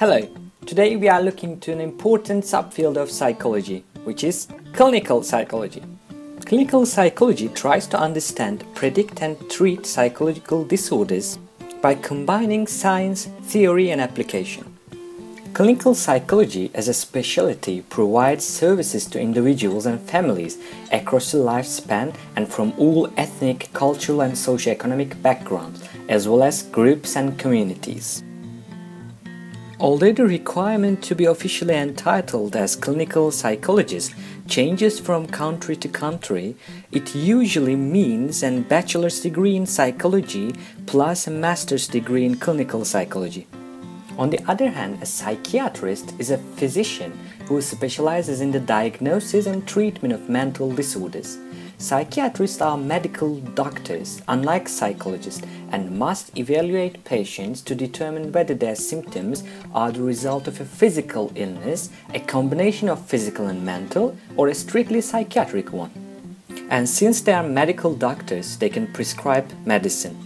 Hello, today we are looking to an important subfield of psychology, which is clinical psychology. Clinical psychology tries to understand, predict and treat psychological disorders by combining science, theory and application. Clinical psychology as a specialty provides services to individuals and families across the lifespan and from all ethnic, cultural and socio-economic backgrounds, as well as groups and communities. Although the requirement to be officially entitled as clinical psychologist changes from country to country, it usually means a bachelor's degree in psychology plus a master's degree in clinical psychology. On the other hand, a psychiatrist is a physician who specializes in the diagnosis and treatment of mental disorders. Psychiatrists are medical doctors, unlike psychologists, and must evaluate patients to determine whether their symptoms are the result of a physical illness, a combination of physical and mental, or a strictly psychiatric one. And since they are medical doctors, they can prescribe medicine.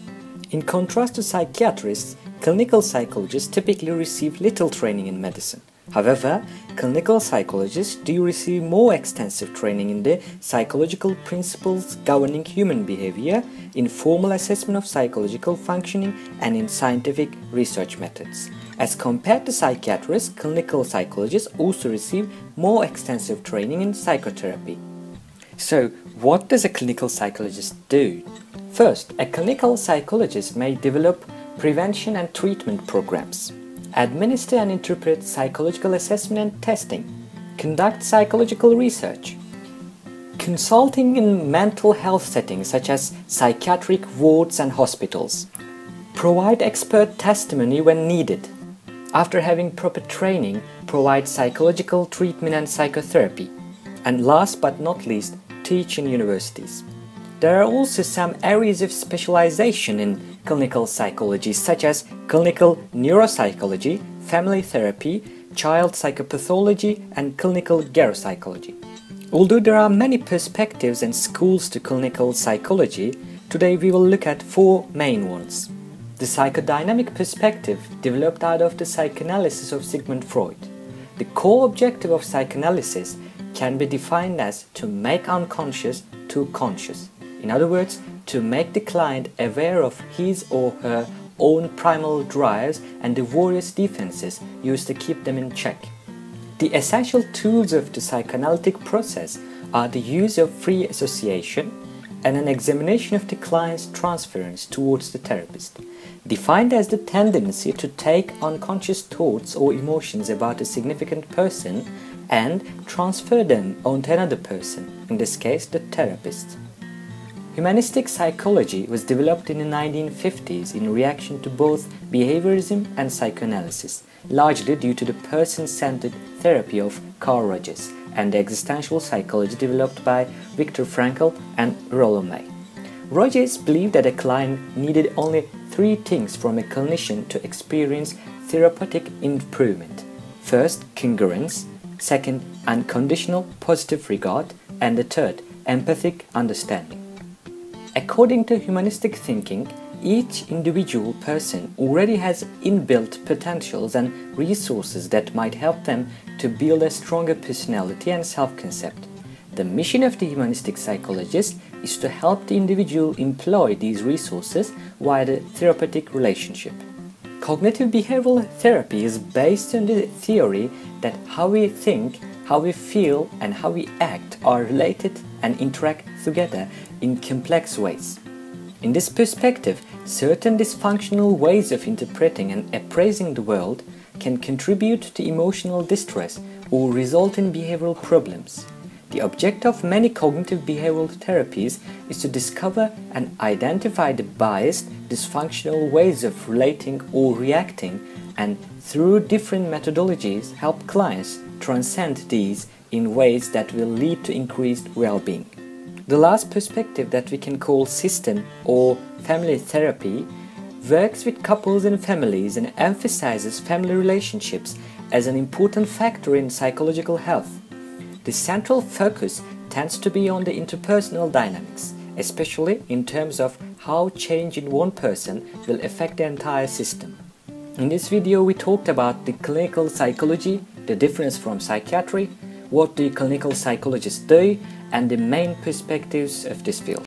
In contrast to psychiatrists, clinical psychologists typically receive little training in medicine. However, clinical psychologists do receive more extensive training in the psychological principles governing human behavior, in formal assessment of psychological functioning, and in scientific research methods. As compared to psychiatrists, clinical psychologists also receive more extensive training in psychotherapy. So, what does a clinical psychologist do? First, a clinical psychologist may develop prevention and treatment programs, administer and interpret psychological assessment and testing, conduct psychological research, consulting in mental health settings such as psychiatric wards and hospitals, provide expert testimony when needed. After having proper training, provide psychological treatment and psychotherapy, and last but not least, teach in universities. There are also some areas of specialization in clinical psychology, such as clinical neuropsychology, family therapy, child psychopathology, and clinical geropsychology. Although there are many perspectives and schools to clinical psychology, today we will look at four main ones. The psychodynamic perspective developed out of the psychoanalysis of Sigmund Freud. The core objective of psychoanalysis can be defined as to make unconscious to conscious. In other words, to make the client aware of his or her own primal drives and the various defenses used to keep them in check. The essential tools of the psychoanalytic process are the use of free association and an examination of the client's transference towards the therapist, defined as the tendency to take unconscious thoughts or emotions about a significant person and transfer them onto another person, in this case the therapist. Humanistic psychology was developed in the 1950s in reaction to both behaviorism and psychoanalysis, largely due to the person-centered therapy of Carl Rogers and the existential psychology developed by Viktor Frankl and Rollo May. Rogers believed that a client needed only three things from a clinician to experience therapeutic improvement. First, congruence; second, unconditional positive regard; and the third, empathic understanding. According to humanistic thinking, each individual person already has inbuilt potentials and resources that might help them to build a stronger personality and self-concept. The mission of the humanistic psychologist is to help the individual employ these resources via the therapeutic relationship. Cognitive behavioral therapy is based on the theory that how we think, how we feel and how we act are related and interact together in complex ways. In this perspective, certain dysfunctional ways of interpreting and appraising the world can contribute to emotional distress or result in behavioral problems. The object of many cognitive behavioral therapies is to discover and identify the biased, dysfunctional ways of relating or reacting, and through different methodologies help clients transcend these in ways that will lead to increased well-being. The last perspective, that we can call system or family therapy, works with couples and families and emphasizes family relationships as an important factor in psychological health. The central focus tends to be on the interpersonal dynamics, especially in terms of how change in one person will affect the entire system. In this video we talked about the clinical psychology, the difference from psychiatry, what the clinical psychologists do, and the main perspectives of this field.